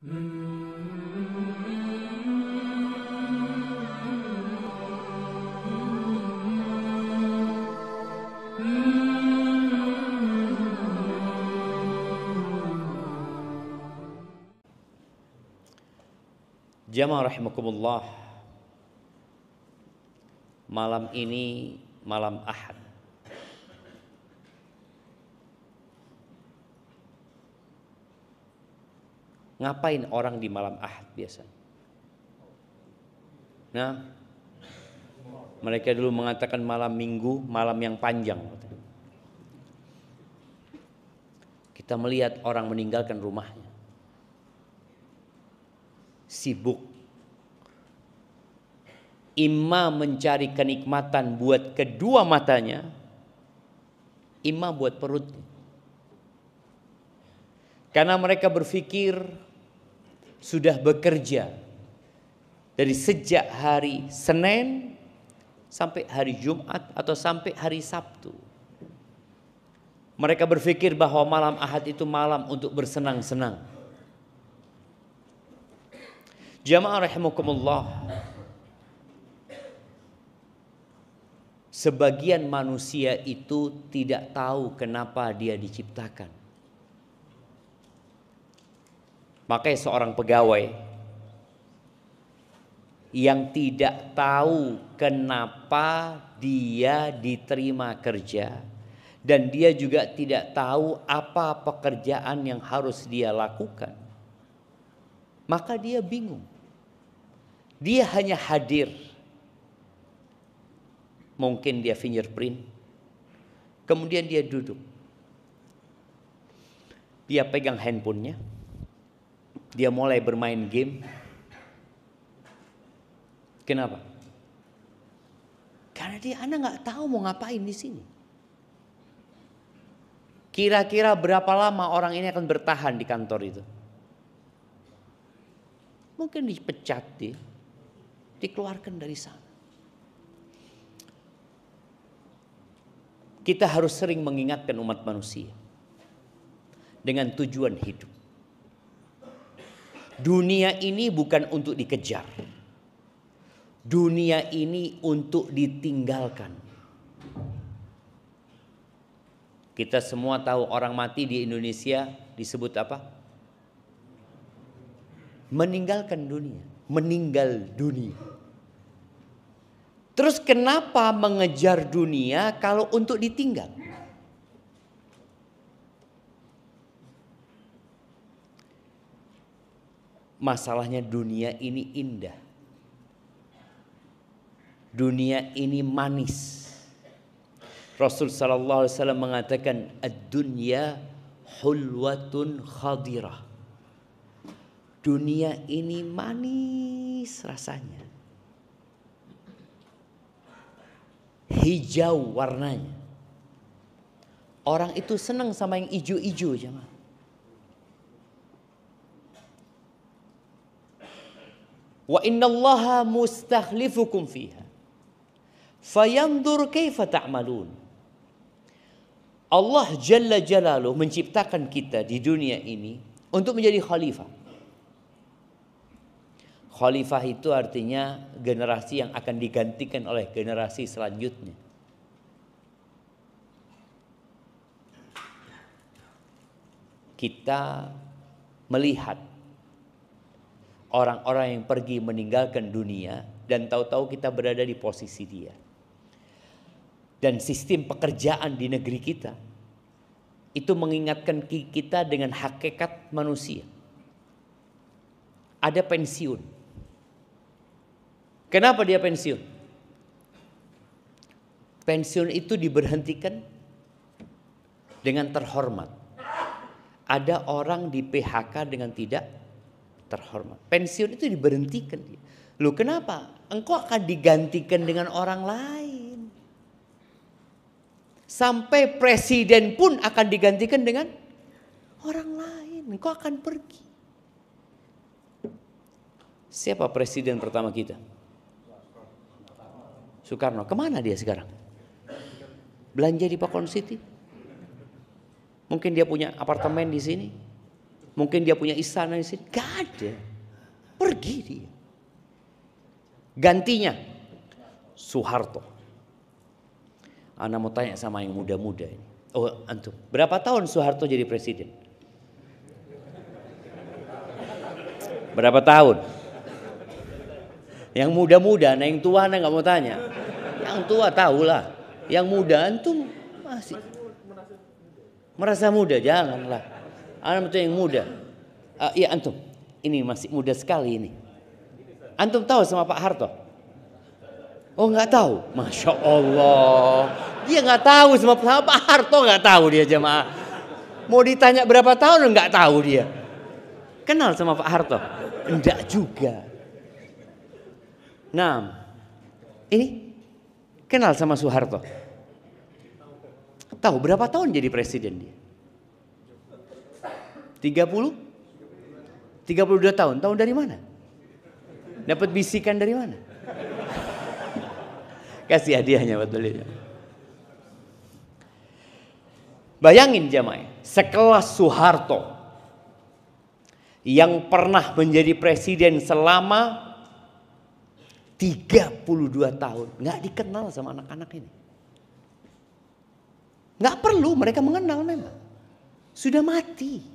Jamaah rahimakumullah, malam ini malam Ahad. Ngapain orang di malam Ahad biasa? Nah, mereka dulu mengatakan malam Minggu, malam yang panjang. Kita melihat orang meninggalkan rumahnya, sibuk, imma mencari kenikmatan buat kedua matanya, imma buat perutnya. Karena mereka berpikir sudah bekerja dari sejak hari Senin sampai hari Jumat atau sampai hari Sabtu. Mereka berpikir bahwa malam Ahad itu malam untuk bersenang-senang. Jamaah rahimakumullah, sebagian manusia itu tidak tahu kenapa dia diciptakan. Makanya seorang pegawai yang tidak tahu kenapa dia diterima kerja dan dia juga tidak tahu apa pekerjaan yang harus dia lakukan, maka dia bingung. Dia hanya hadir. Mungkin dia fingerprint, kemudian dia duduk, dia pegang handphonenya, dia mulai bermain game. Kenapa? Karena Anda nggak tahu mau ngapain di sini. Kira-kira berapa lama orang ini akan bertahan di kantor itu? Mungkin dipecat dia, dikeluarkan dari sana. Kita harus sering mengingatkan umat manusia dengan tujuan hidup. Dunia ini bukan untuk dikejar. Dunia ini untuk ditinggalkan. Kita semua tahu orang mati di Indonesia disebut apa? Meninggalkan dunia, meninggal dunia. Terus kenapa mengejar dunia kalau untuk ditinggal? Masalahnya dunia ini indah. Dunia ini manis. Rasul sallallahu alaihi wasallam mengatakan ad-dunya hulwatun khadirah. Dunia ini manis rasanya. Hijau warnanya. Orang itu senang sama yang hijau-hijau, jemaah. Wa innallaha mustakhlifukum fiha fayanzur kaifa ta'malun. Allah Jalla Jalaluhu menciptakan kita di dunia ini untuk menjadi khalifah. Khalifah itu artinya generasi yang akan digantikan oleh generasi selanjutnya. Kita melihat orang-orang yang pergi meninggalkan dunia dan tahu-tahu kita berada di posisi dia. Dan sistem pekerjaan di negeri kita itu mengingatkan kita dengan hakikat manusia. Ada pensiun. Kenapa dia pensiun? Pensiun itu diberhentikan dengan terhormat. Ada orang di PHK dengan tidak terhormat. Pensiun itu diberhentikan. Loh, kenapa? Engkau akan digantikan dengan orang lain. Sampai presiden pun akan digantikan dengan orang lain. Engkau akan pergi. Siapa presiden pertama kita? Soekarno. Kemana dia sekarang? Belanja di Pakon City? Mungkin dia punya apartemen di sini. Mungkin dia punya istana di sini. Gak ada. Pergi dia. Gantinya Soeharto. Ana mau tanya sama yang muda-muda ini. Oh, antum. Berapa tahun Soeharto jadi presiden? Berapa tahun? Yang muda-muda, nah yang tua ana nggak mau tanya. Yang tua tahulah. Yang muda antum masih merasa muda, janganlah. Ana itu yang muda. Iya antum. Ini masih muda sekali ini. Antum tahu sama Pak Harto? Oh nggak tahu, masya Allah. Dia nggak tahu sama Pak Harto, nggak tahu dia jemaah. Mau ditanya berapa tahun nggak tahu dia. Kenal sama Pak Harto? Enggak juga. Nah, ini kenal sama Soeharto. Tahu berapa tahun jadi presiden dia? 30? 32 tahun. Tahun dari mana? Dapat bisikan dari mana? Kasih hadiahnya buat beliau. Bayangin jamaah, sekelas Soeharto yang pernah menjadi presiden selama 32 tahun, nggak dikenal sama anak-anak ini. Nggak perlu mereka mengenal memang. Sudah mati.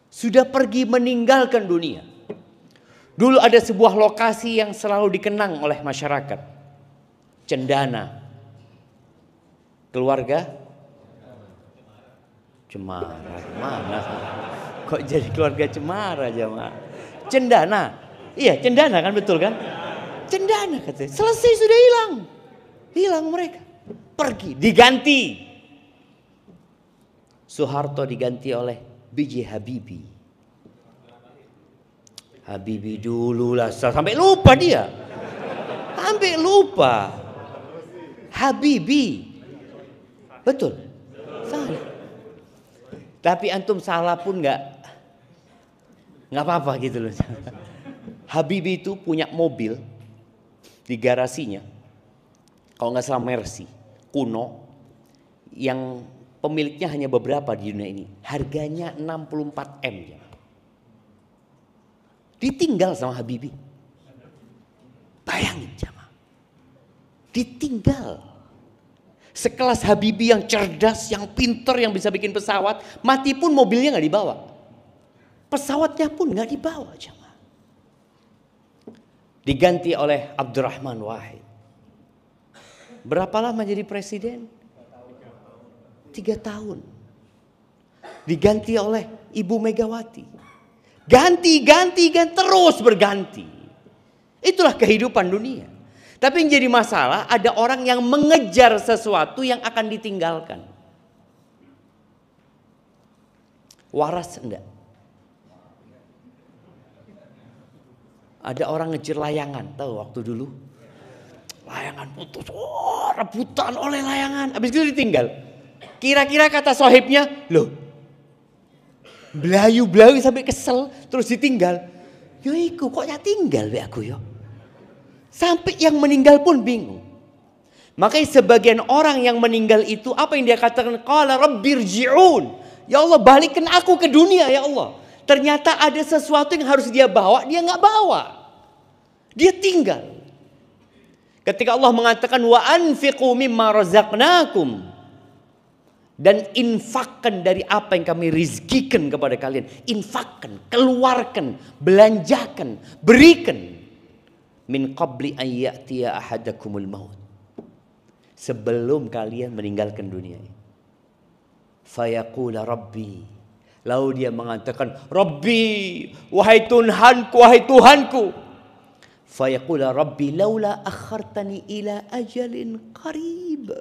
Sudah pergi meninggalkan dunia. Dulu ada sebuah lokasi yang selalu dikenang oleh masyarakat. Cendana. Keluarga Cemara. Mana? Kok jadi keluarga Cemara jemaah? Cendana. Iya, Cendana kan betul kan? Cendana katanya. Selesai sudah hilang. Hilang mereka. Pergi, diganti. Soeharto diganti oleh B.J. Habibie. Habibie dulu lah, sampai lupa dia. Sampai lupa. Habibie. Betul? Salah. Tapi antum salah pun nggak apa-apa gitu loh. Habibie itu punya mobil di garasinya. Kalau nggak salah Mercy, kuno. Yang pemiliknya hanya beberapa di dunia ini. Harganya 64 M. Ditinggal sama Habibie. Bayangin jamaah. Ditinggal. Sekelas Habibie yang cerdas, yang pinter, yang bisa bikin pesawat. Mati pun mobilnya gak dibawa. Pesawatnya pun gak dibawa jamaah. Diganti oleh Abdurrahman Wahid. Berapa lama jadi presiden? 3 tahun. Diganti oleh Ibu Megawati. Ganti, terus berganti. Itulah kehidupan dunia. Tapi yang jadi masalah ada orang yang mengejar sesuatu yang akan ditinggalkan. Waras enggak? Ada orang ngejar layangan, tahu waktu dulu? Layangan putus, rebutan oleh layangan. Habis itu ditinggal. Kira-kira kata sohibnya, loh, belayu-belayu sampai kesel, terus ditinggal. Yo iku kok ya tinggal be aku yo. Sampai yang meninggal pun bingung. Makanya sebagian orang yang meninggal itu apa yang dia katakan? Qala rabbirji'un. Ya Allah balikin aku ke dunia ya Allah. Ternyata ada sesuatu yang harus dia bawa, dia nggak bawa. Dia tinggal. Ketika Allah mengatakan wa anfiqu mimma razaqnakum. Dan infakkan dari apa yang kami rizkikan kepada kalian. Infakkan, keluarkan, belanjakan, berikan. Min qabli an ya'tiya ahadakumul maut. Sebelum kalian meninggalkan dunia ini. Fayaqula rabbi. Lalu dia mengatakan, Rabbi, wahai Tuhanku. Fayaqula rabbi laula akhartani ila ajalin qarib.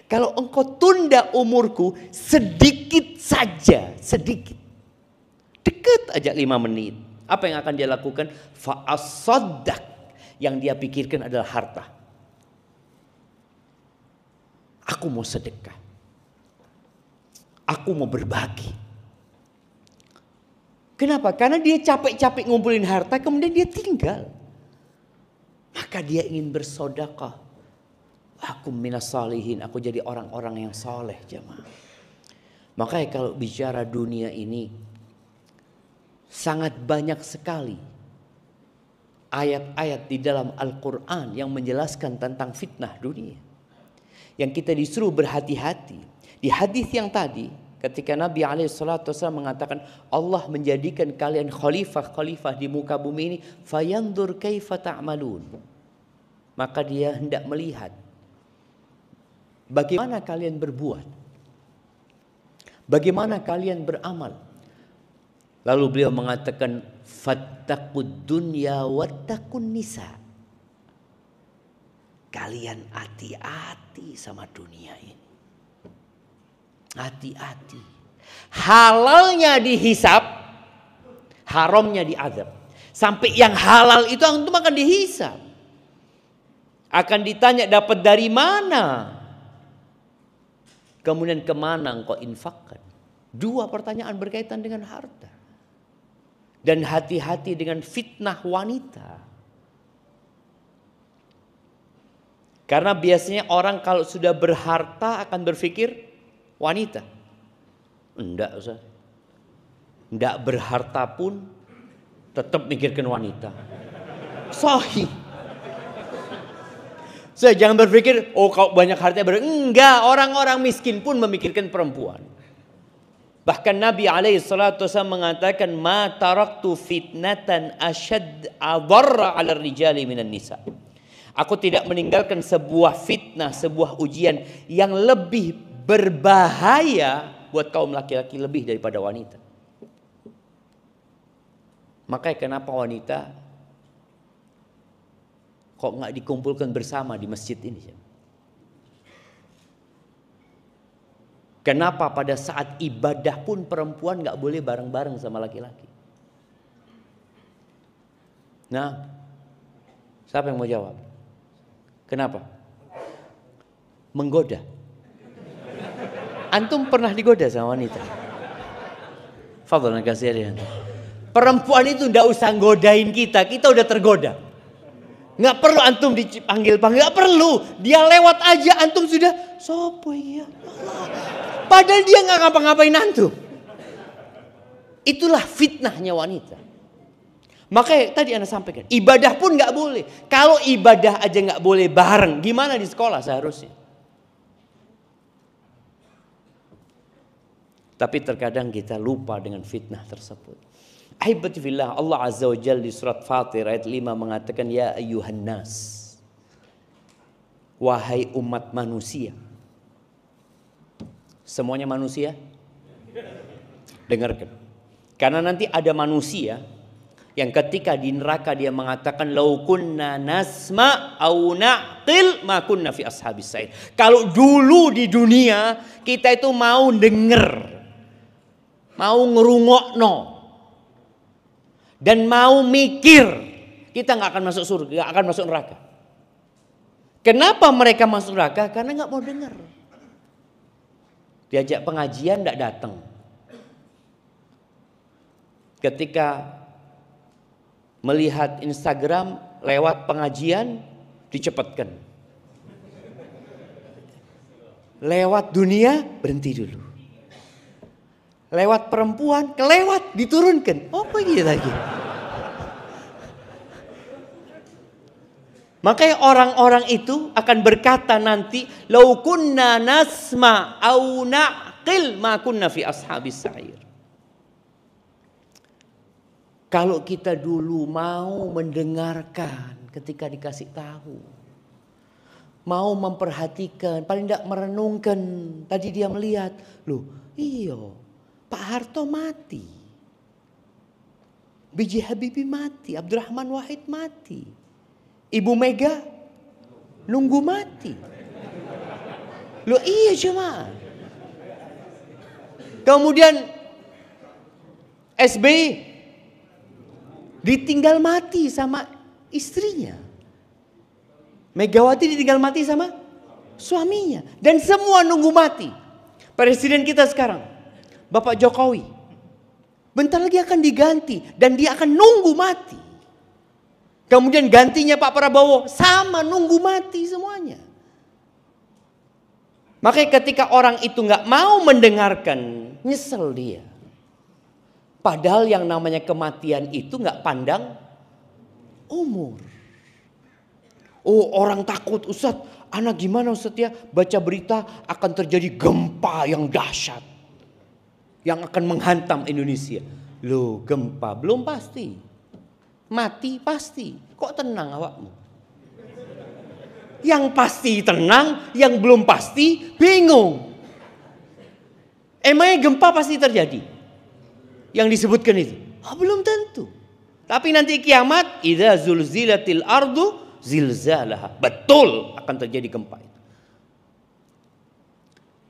Kalau engkau tunda umurku sedikit saja, sedikit. Dekat aja 5 menit. Apa yang akan dia lakukan? Fa'asaddaq. Yang dia pikirkan adalah harta. Aku mau sedekah. Aku mau berbagi. Kenapa? Karena dia capek-capek ngumpulin harta, kemudian dia tinggal. Maka dia ingin bersedekah. Aku minas salihin, aku jadi orang-orang yang soleh jemaah. Makanya kalau bicara dunia ini, sangat banyak sekali ayat-ayat di dalam Al-Quran yang menjelaskan tentang fitnah dunia. Yang kita disuruh berhati-hati. Di hadis yang tadi, ketika Nabi SAW mengatakan Allah menjadikan kalian khalifah-khalifah di muka bumi ini, fayandur kaifa ta'malun. Maka dia hendak melihat bagaimana kalian berbuat, bagaimana kalian beramal. Lalu beliau mengatakan fattaqud dunya wattaqun nisa. Kalian hati-hati sama dunia ini. Hati-hati. Halalnya dihisap, haramnya diazab. Sampai yang halal itu antum akan dihisap. Akan ditanya dapat dari mana? Kemudian kemana engkau infakkan? Dua pertanyaan berkaitan dengan harta. Dan hati-hati dengan fitnah wanita. Karena biasanya orang kalau sudah berharta akan berpikir wanita. Enggak, Ustaz. Enggak berharta pun tetap mikirkan wanita. Sahih. Saya jangan berpikir, oh kalau banyak harta enggak, orang-orang miskin pun memikirkan perempuan. Bahkan Nabi SAW mengatakan, ma taraktu fitnatan asyad adarra ala rijali minan nisa. Aku tidak meninggalkan sebuah fitnah, sebuah ujian yang lebih berbahaya buat kaum laki-laki lebih daripada wanita. Makanya kenapa wanita kok nggak dikumpulkan bersama di masjid ini? Kenapa pada saat ibadah pun perempuan nggak boleh bareng-bareng sama laki-laki? Nah, siapa yang mau jawab? Kenapa? Menggoda. Antum pernah digoda sama wanita? Fadlan kasih dia. Perempuan itu nggak usah godain kita udah tergoda. Nggak perlu antum dipanggil-panggil, nggak perlu. Dia lewat aja antum sudah sopo ya. Padahal dia nggak ngapa-ngapain antum. Itulah fitnahnya wanita. Makanya tadi Anda sampaikan, ibadah pun nggak boleh. Kalau ibadah aja nggak boleh bareng, gimana di sekolah seharusnya? Tapi terkadang kita lupa dengan fitnah tersebut. Ahibati fillah, Allah Azza wa Jalla di surat Fatir ayat 5 mengatakan, ya ayyuhan nas, wahai umat manusia. Semuanya manusia? Dengarkan. Karena nanti ada manusia yang ketika di neraka dia mengatakan lau kunna nasma au naqil ma kunna fi ashabis sa'id. Kalau dulu di dunia kita itu mau denger, mau ngerungokno dan mau mikir, kita nggak akan masuk surga, nggak akan masuk neraka. Kenapa mereka masuk neraka? Karena nggak mau dengar. Diajak pengajian nggak datang. Ketika melihat Instagram lewat pengajian dicepatkan. Lewat dunia berhenti dulu. Lewat perempuan kelewat diturunkan. Apa gitu lagi? Makanya orang-orang itu akan berkata nanti, "Lau kunna nasma au naqil ma kunna fi ashabis sa'ir." Kalau kita dulu mau mendengarkan ketika dikasih tahu, mau memperhatikan, paling tidak merenungkan. Tadi dia melihat, loh, iyo, Pak Harto mati, B.J. Habibie mati, Abdurrahman Wahid mati, Ibu Mega nunggu mati. Loh iya jemaah. Kemudian SBY ditinggal mati sama istrinya. Megawati ditinggal mati sama suaminya. Dan semua nunggu mati. Presiden kita sekarang, Bapak Jokowi, bentar lagi akan diganti. Dan dia akan nunggu mati. Kemudian gantinya Pak Prabowo, sama nunggu mati semuanya. Makanya ketika orang itu gak mau mendengarkan, nyesel dia. Padahal yang namanya kematian itu nggak pandang umur. Oh, orang takut, Ustadz, anak gimana Ustadz ya? Baca berita akan terjadi gempa yang dahsyat yang akan menghantam Indonesia. Loh, gempa belum pasti. Mati pasti. Kok tenang awakmu? Yang pasti tenang, yang belum pasti bingung. Emangnya gempa pasti terjadi? Yang disebutkan itu? Belum tentu. Tapi nanti kiamat, idza zulzilatil ardu zilzalaha. Betul akan terjadi gempa itu.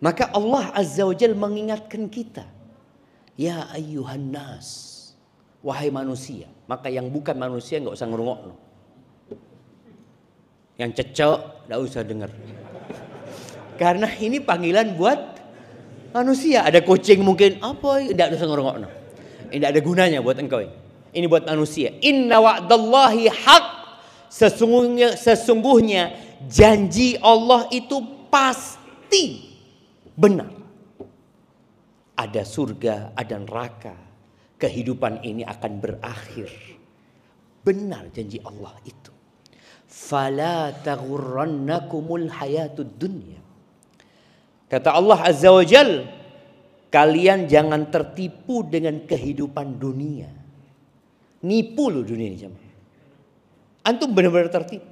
Maka Allah Azza wa Jalla mengingatkan kita. Ya ayyuhan nas. Wahai manusia. Maka yang bukan manusia nggak usah ngerungokno. Yang cecok nggak usah dengar. Karena ini panggilan buat manusia. Ada kucing mungkin apa? Nggak usah ngerungokno. Ini tidak ada gunanya buat engkau. Ini buat manusia. Inna wa'dallahi haq. Sesungguhnya janji Allah itu pasti benar. Ada surga, ada neraka. Kehidupan ini akan berakhir. Benar janji Allah itu. Fala taghurrannakumul hayatud dunya. Kata Allah Azza wa Jal, kalian jangan tertipu dengan kehidupan dunia. Nipu loh dunia ini jemaah. Antum benar-benar tertipu.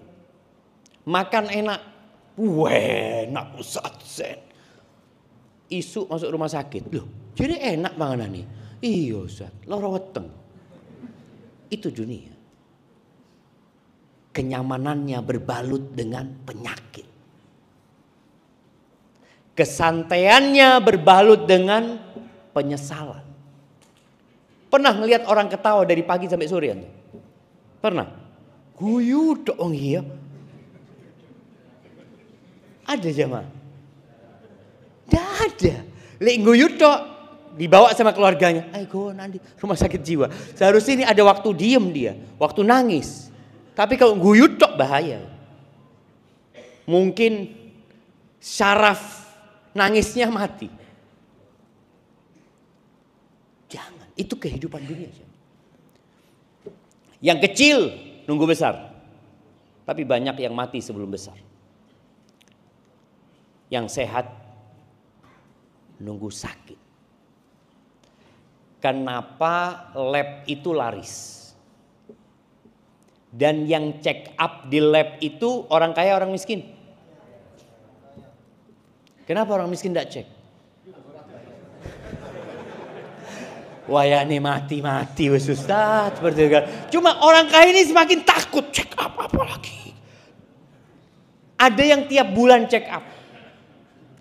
Makan enak. Enak Ustaz. Isu masuk rumah sakit. Loh, jadi enak panganan nih. Iya Ustaz, lara weteng. Itu dunia. Kenyamanannya berbalut dengan penyakit. Kesantaiannya berbalut dengan penyesalan. Pernah ngelihat orang ketawa dari pagi sampai sore? Pernah? Guyu dong iya. Ada jemaah? Tidak ada. Lek guyu tok dibawa sama keluarganya. Ayo nanti rumah sakit jiwa. Seharusnya ini ada waktu diem dia, waktu nangis. Tapi kalau guyu tok bahaya. Mungkin syaraf nangisnya mati. Jangan, itu kehidupan dunia. Yang kecil nunggu besar. Tapi banyak yang mati sebelum besar. Yang sehat nunggu sakit. Kenapa lab itu laris? Dan yang check up di lab itu orang kaya orang miskin? Kenapa orang miskin tidak cek? Wayane mati-mati wes Ustaz. Cuma orang kaya ini semakin takut check up apa lagi. Ada yang tiap bulan check up.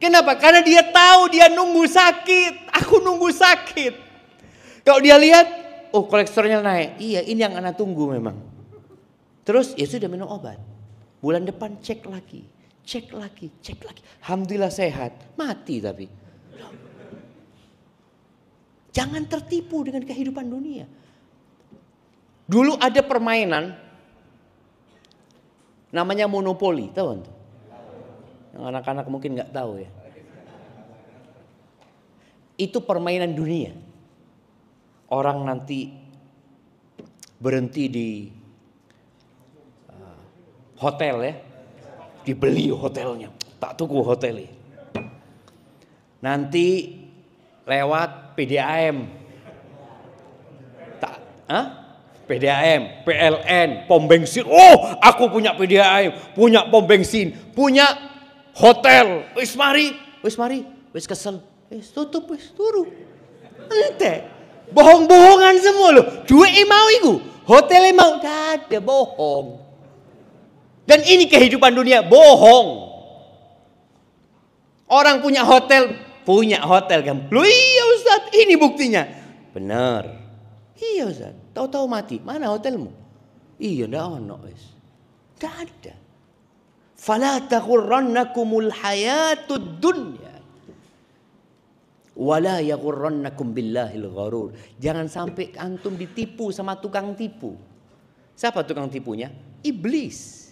Kenapa? Karena dia tahu dia nunggu sakit. Aku nunggu sakit. Kalau dia lihat, oh kolesterolnya naik. Iya, ini yang anak tunggu memang. Terus ya sudah minum obat. Bulan depan cek lagi. Cek lagi. Alhamdulillah sehat. Mati tapi. Jangan tertipu dengan kehidupan dunia. Dulu ada permainan. Namanya monopoli. Tahu kan? Yang anak-anak mungkin nggak tahu ya. Itu permainan dunia. Orang nanti berhenti di hotel ya. Dibeli hotelnya. Tak tuku hotelnya. Nanti lewat PDAM. PDAM, PLN, pom bensin. Oh, aku punya PDAM, punya pom bensin, punya hotel. Wis mari, wis kesel. Wis tutup, wis turu. Ente. Bohong-bohongan semua loh. Duit mau iku, hotelnya mau. Gak ada, bohong. Dan ini kehidupan dunia, bohong. Orang punya hotel kan. Loh iya Ustaz, ini buktinya. Benar. Iya Ustaz, tahu-tahu mati. Mana hotelmu? Iya ndak ono wis. Enggak ada. Fala taghurrannakumul hayatud dunya. Wala yaghurrannakum billahil gharur. Jangan sampai antum ditipu sama tukang tipu. Siapa tukang tipunya? Iblis.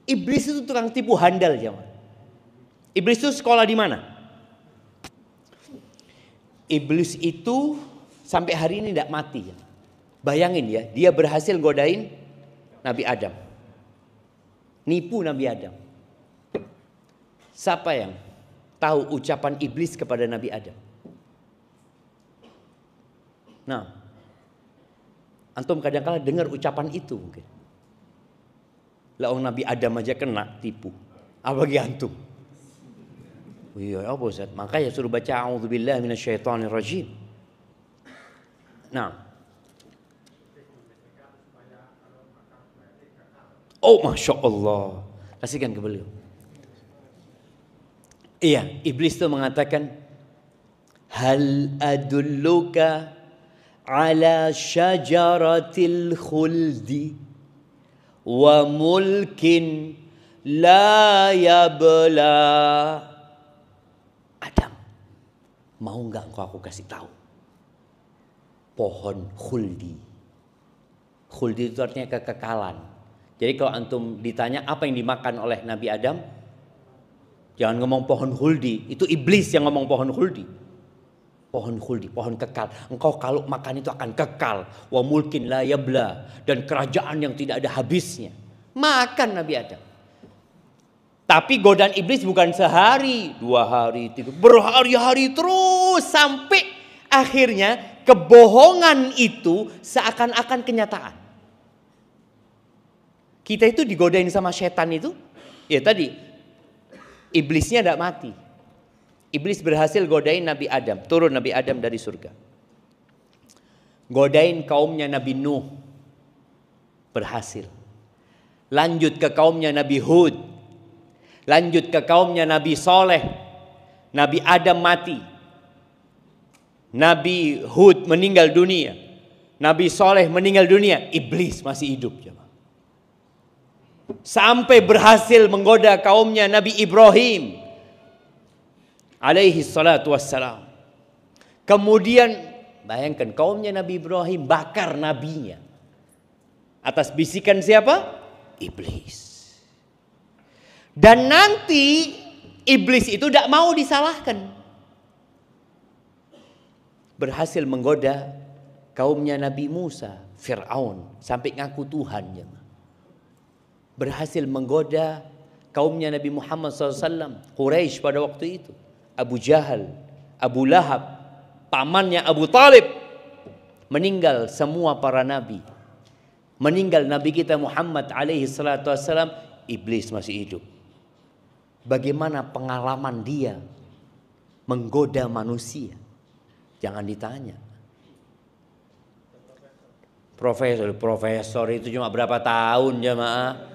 Iblis itu tukang tipu handal jemaah. Iblis itu sekolah di mana? Iblis itu Sampai hari ini tidak mati. Bayangin ya, dia berhasil godain Nabi Adam. Nipu Nabi Adam. Siapa yang tahu ucapan iblis kepada Nabi Adam? Nah, antum kadang-kadang dengar ucapan itu mungkin. Lah Nabi Adam aja kena tipu. Apalagi antum. Iya, apa Ustaz? Makanya suruh baca a'udzubillahi minasyaitonirrajim. Nah. Oh, Masya Allah. Kasihkan ke beliau. Iya, iblis itu mengatakan, hal adulluka ala syajaratil khuldi wa mulkin la yabla. Adam, mau nggak engkau aku kasih tahu pohon khuldi? Khuldi itu artinya kekekalan. Jadi kalau antum ditanya apa yang dimakan oleh Nabi Adam, jangan ngomong pohon khuldi. Itu iblis yang ngomong pohon khuldi. Pohon khuldi, pohon kekal. Engkau kalau makan itu akan kekal. Wa mulkin la yabla. Dan kerajaan yang tidak ada habisnya. Makan Nabi Adam. Tapi godaan iblis bukan sehari, 2 hari, 3, berhari-hari terus. Sampai akhirnya kebohongan itu seakan-akan kenyataan. Kita itu digodain sama setan itu. Ya tadi, iblisnya tidak mati. Iblis berhasil godain Nabi Adam. Turun Nabi Adam dari surga. Godain kaumnya Nabi Nuh. Berhasil. Lanjut ke kaumnya Nabi Hud. Lanjut ke kaumnya Nabi Soleh. Nabi Adam mati. Nabi Hud meninggal dunia. Nabi Soleh meninggal dunia. Iblis masih hidup. Sampai berhasil menggoda kaumnya Nabi Ibrahim alaihi salatu wassalam. Kemudian bayangkan kaumnya Nabi Ibrahim bakar nabinya. Atas bisikan siapa? Iblis. Dan nanti iblis itu tidak mau disalahkan. Berhasil menggoda kaumnya Nabi Musa, Fir'aun, sampai ngaku Tuhan. Berhasil menggoda kaumnya Nabi Muhammad SAW, Quraisy pada waktu itu. Abu Jahal, Abu Lahab, pamannya Abu Talib. Meninggal semua para nabi. Meninggal Nabi kita Muhammad alaihi salatu wassalam, iblis masih hidup. Bagaimana pengalaman dia menggoda manusia? Jangan ditanya. Profesor itu cuma berapa tahun jemaah?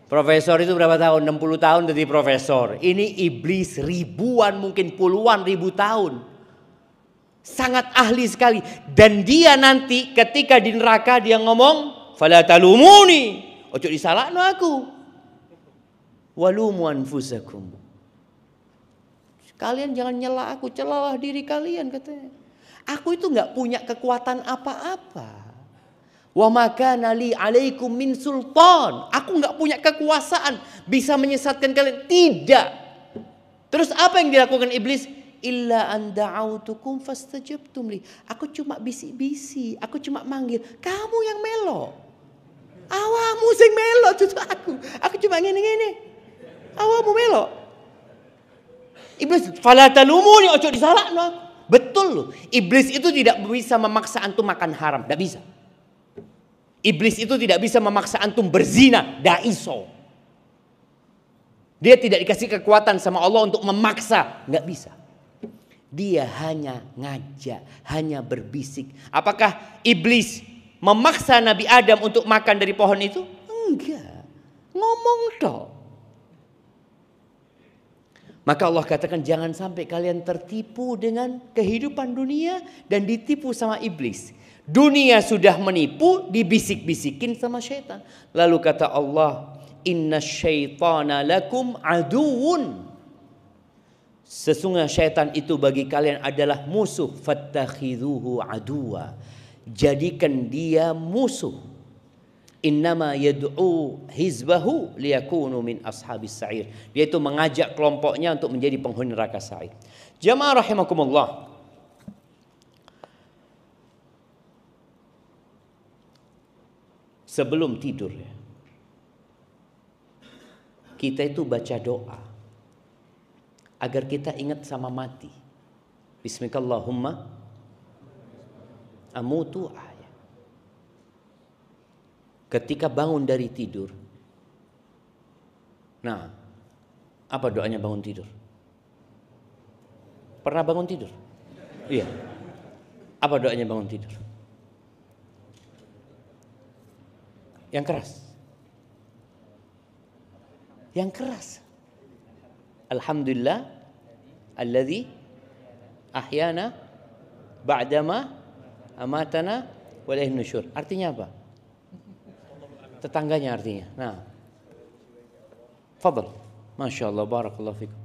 Profesor itu berapa tahun? 60 tahun jadi profesor. Ini iblis ribuan, mungkin puluhan ribu tahun. Sangat ahli sekali. Dan dia nanti ketika di neraka dia ngomong, fala talumuni, ojo disalahno aku. Walumu anfusakum. Kalian jangan nyela aku, celalah diri kalian katanya. Aku itu nggak punya kekuatan apa-apa. Wa makana li alaikum min sultan. Aku nggak punya kekuasaan bisa menyesatkan kalian. Tidak. Terus apa yang dilakukan iblis? Illa an da'autukum fastajabtum li. Aku cuma bisi-bisi, aku cuma manggil. Kamu yang melo. Awamu sing melo itu aku. Aku cuma ngene-ngene. Awamu melo. Iblis, fala talumuni, ojo disalahno. Betul loh. Iblis itu tidak bisa memaksa antum makan haram, tidak bisa. Iblis itu tidak bisa memaksa antum berzina, tidak iso. Dia tidak dikasih kekuatan sama Allah untuk memaksa, nggak bisa. Dia hanya ngajak, hanya berbisik. Apakah iblis memaksa Nabi Adam untuk makan dari pohon itu? Enggak. Ngomong toh. Maka Allah katakan jangan sampai kalian tertipu dengan kehidupan dunia dan ditipu sama iblis. Dunia sudah menipu, dibisik-bisikin sama syaitan. Lalu kata Allah, inna syaitana lakum aduun. Sesungguhnya syaitan itu bagi kalian adalah musuh. Fattakhidhuhu aduwa. Jadikan dia musuh. Innama yad'u hizbahu liyakunu min ashabis sa'ir. Dia itu mengajak kelompoknya untuk menjadi penghuni neraka sa'ir. Jamaah rahimakumullah. sebelum tidur ya, kita itu baca doa agar kita ingat sama mati. Bismillahirrahmanirrahim. Amutu ahya. Ketika bangun dari tidur. Nah, apa doanya bangun tidur? Pernah bangun tidur? Iya. Apa doanya bangun tidur? Yang keras. Yang keras. Alhamdulillah alladzi ahyana ba'dama amatana wa ilaihin nusyur. Artinya apa? Tetangganya artinya. Nah. Fadhal. Masya Allah, barakallahu fikum.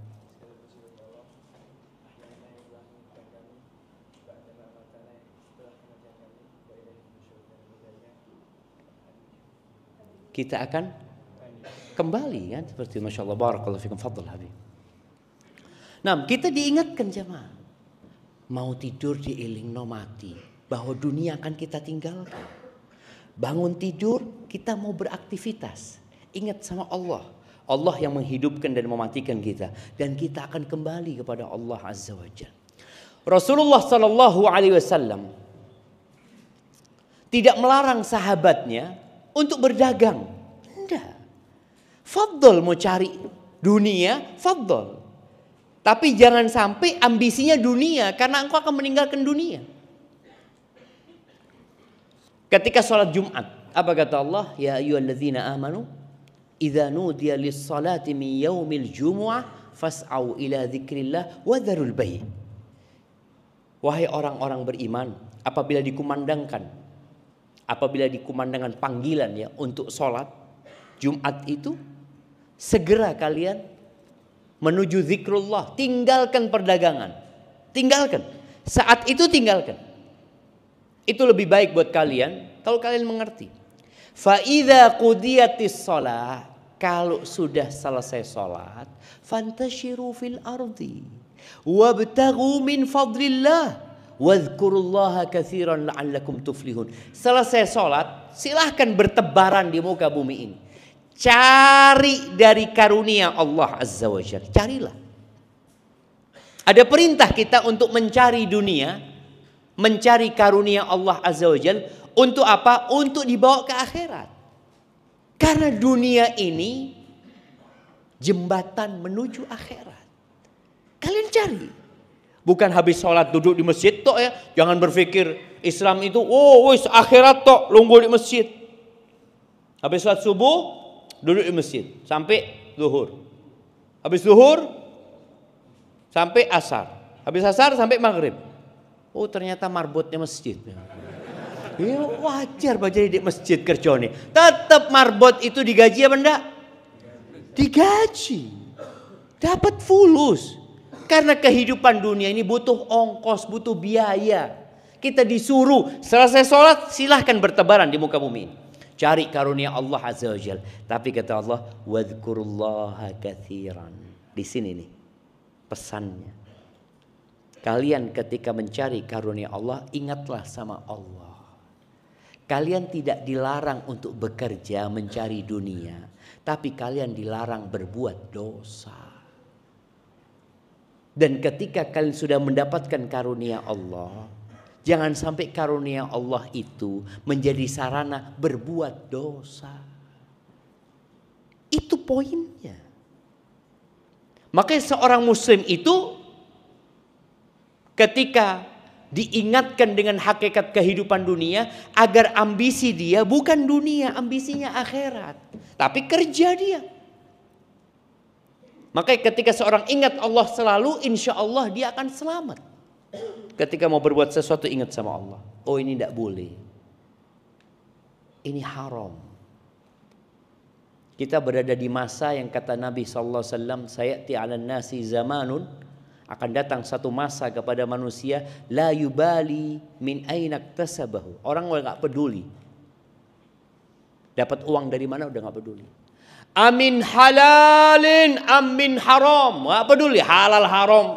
Kita akan kembali kan seperti Masya Allah, barakallahu fikum. Fadhal habib. Nah, kita diingatkan jemaah, mau tidur dielingno mati, bahwa dunia akan kita tinggalkan. Bangun tidur kita mau beraktivitas, ingat sama Allah. Allah yang menghidupkan dan mematikan kita, dan kita akan kembali kepada Allah Azza wa Jalla. Rasulullah sallallahu alaihi wasallam tidak melarang sahabatnya untuk berdagang. Enggak. Fadhol mau cari dunia, fadhol. Tapi jangan sampai ambisinya dunia, karena engkau akan meninggalkan dunia. Ketika sholat Jumat, apa kata Allah? Ya ayyuhalladzina amanu idza nudiya lis-salati min yaumil jumu'ah fas'au ila dzikrillah wa dzarul bai'. Wahai orang-orang beriman, apabila dikumandangkan panggilan ya untuk sholat Jumat itu, segera kalian menuju zikrullah, tinggalkan perdagangan. Tinggalkan. Saat itu tinggalkan. Itu lebih baik buat kalian kalau kalian mengerti. Fa idza qudiyatis shalah, kalau sudah selesai salat, fantashiru fil ardi wabtaghu min fadlillah wadhkurullaha katsiran la'allakum tuflihun. Selesai salat, silahkan bertebaran di muka bumi ini. Cari dari karunia Allah Azza wa Jalla. Carilah. Ada perintah kita untuk mencari dunia, mencari karunia Allah Azza wa Jalla. Untuk apa? Untuk dibawa ke akhirat. Karena dunia ini jembatan menuju akhirat. Kalian cari. Bukan habis sholat duduk di masjid tok ya. Jangan berpikir Islam itu wis akhirat tok lungguh di masjid. Habis sholat subuh duduk di masjid sampai zuhur. Habis zuhur sampai asar. Habis asar sampai maghrib. Oh ternyata marbotnya masjid. Ya wajar baca di masjid kerja nih. Tetap marbot itu digaji apa enggak? Digaji. Dapat fulus. Karena kehidupan dunia ini butuh ongkos, butuh biaya. Kita disuruh selesai sholat silahkan bertebaran di muka bumi. Cari karunia Allah Azza wa Jalla. Tapi kata Allah, wadhkurullaha katsiran. Di sini nih pesannya. Kalian ketika mencari karunia Allah, ingatlah sama Allah. Kalian tidak dilarang untuk bekerja mencari dunia, tapi kalian dilarang berbuat dosa. Dan ketika kalian sudah mendapatkan karunia Allah, jangan sampai karunia Allah itu menjadi sarana berbuat dosa. Itu poinnya. Makanya seorang muslim itu ketika diingatkan dengan hakikat kehidupan dunia, agar ambisi dia bukan dunia, ambisinya akhirat. Tapi kerja dia. Makanya ketika seorang ingat Allah selalu, insya Allah dia akan selamat. Ketika mau berbuat sesuatu ingat sama Allah. Oh ini tidak boleh. Ini haram. Kita berada di masa yang kata Nabi SAW, sayati 'alan nasi zamanun, akan datang satu masa kepada manusia, la yubali min aina iktasabahu. Orang enggak peduli. Dapat uang dari mana udah enggak peduli. Amin halalin, amin haram. Enggak peduli halal haram.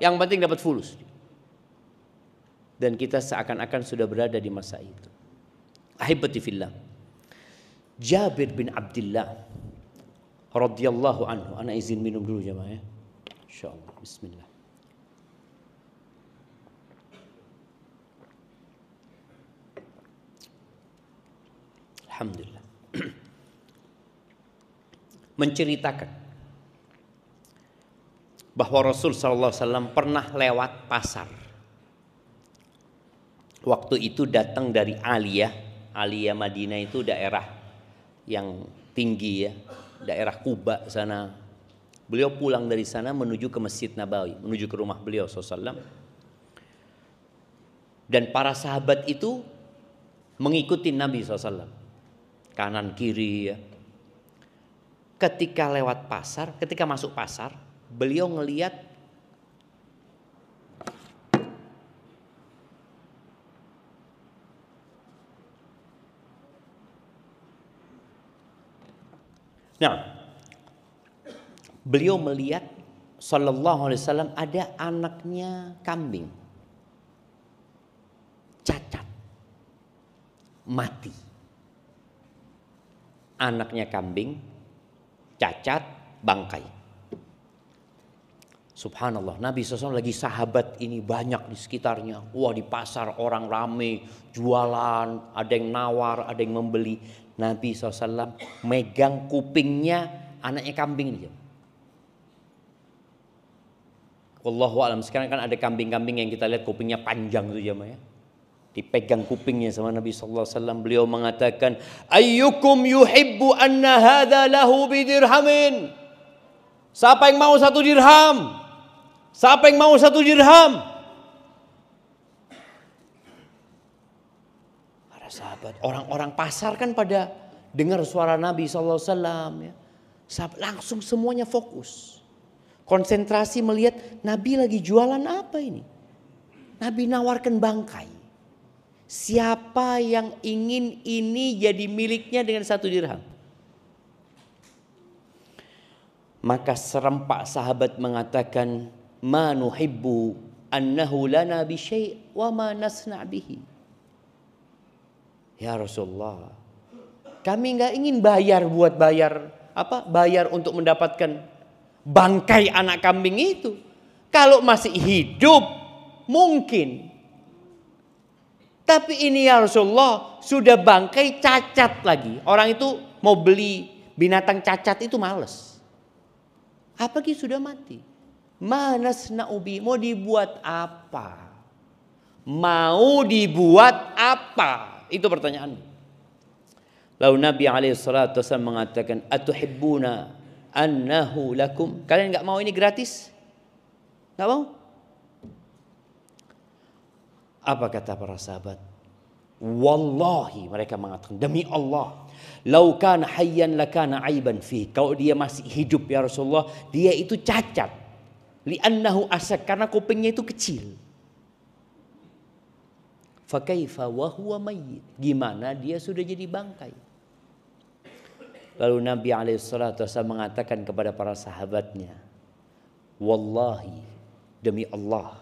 Yang penting dapat fulus. Dan kita seakan-akan sudah berada di masa itu. Ahibati fillah. Jabir bin Abdullah radhiyallahu anhu. Ana izin minum dulu jemaah ya. Insyaallah. Bismillah. Alhamdulillah. Menceritakan bahwa Rasul sallallahu alaihi wasallam pernah lewat pasar. Waktu itu datang dari Aliyah. Aliyah Madinah itu daerah yang tinggi ya, daerah Kuba sana. Beliau pulang dari sana menuju ke Masjid Nabawi, menuju ke rumah beliau sallallahu alaihi wasallam. Dan para sahabat itu mengikuti Nabi sallallahu alaihi wasallam. Kanan kiri ya. Ketika lewat pasar, ketika masuk pasar, beliau ngelihat beliau melihat sallallahu alaihi wasallam ada anaknya kambing cacat mati. Anaknya kambing cacat, bangkai. Subhanallah, Nabi SAW lagi sahabat ini banyak di sekitarnya. Wah, di pasar orang rame, jualan, ada yang nawar, ada yang membeli. Nabi SAW megang kupingnya anaknya kambing ini. Wallahu a'lam. Sekarang kan ada kambing-kambing yang kita lihat kupingnya panjang tuh jemaah ya. Dipegang kupingnya sama Nabi sallallahu alaihi wasallam. Beliau mengatakan, ayyukum yuhibbu anna hadha lahu bidirhamin. Siapa yang mau 1 dirham? Siapa yang mau 1 dirham? Para sahabat, orang-orang pasar kan pada dengar suara Nabi sallallahu alaihi wasallam ya. Sahabat langsung semuanya fokus. Konsentrasi melihat Nabi lagi jualan apa ini? Nabi nawarkan bangkai. Siapa yang ingin ini jadi miliknya dengan 1 dirham? Maka serempak sahabat mengatakan, ma nuhibbu annahu lana bi syai' wa ma nasna' bihi. Ya Rasulullah, kami enggak ingin bayar bayar untuk mendapatkan bangkai anak kambing itu. Kalau masih hidup mungkin. Tapi ini ya Rasulullah sudah bangkai cacat lagi. Orang itu mau beli binatang cacat itu males. Apalagi sudah mati. Manasna'ubi, mau dibuat apa? Mau dibuat apa? Itu pertanyaan. Lalu Nabi alaihissalatu wassalam mengatakan, atuhibbuna annahu lakum. Kalian enggak mau ini gratis? Enggak mau? Apa kata para sahabat? Wallahi, mereka mengatakan, demi Allah, lau kana hayyan lakana aiban fi. Kalau dia masih hidup ya Rasulullah, dia itu cacat. Li'annahu asak, karena kupingnya itu kecil. Fa kaifa wa huwa mayyit. Gimana dia sudah jadi bangkai? Lalu Nabi alaihissalatu wasallam mengatakan kepada para sahabatnya, wallahi, demi Allah,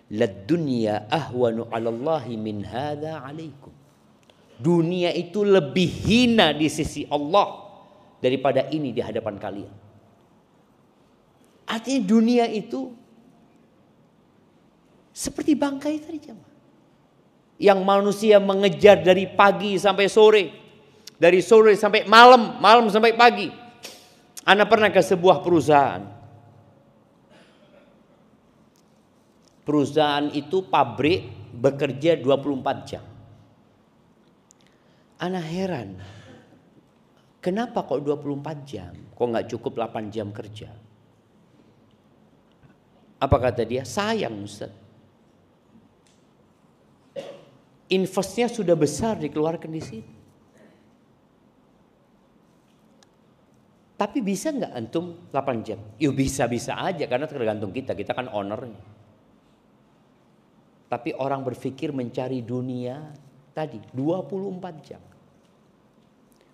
lad dunya ahwanu 'ala Allahi min hadza 'alaikum. Dunia itu lebih hina di sisi Allah daripada ini di hadapan kalian. Artinya dunia itu seperti bangkai tadi jemaah. Yang manusia mengejar dari pagi sampai sore. Dari sore sampai malam, malam sampai pagi. Ana pernah ke sebuah perusahaan. Perusahaan itu pabrik bekerja 24 jam. Ana heran. Kenapa kok 24 jam? Kok nggak cukup 8 jam kerja? Apa kata dia? Sayang Ustaz. Investnya sudah besar dikeluarkan di sini. Tapi bisa nggak antum 8 jam? Yuk bisa-bisa aja karena tergantung kita. Kita kan ownernya. Tapi orang berpikir mencari dunia tadi 24 jam.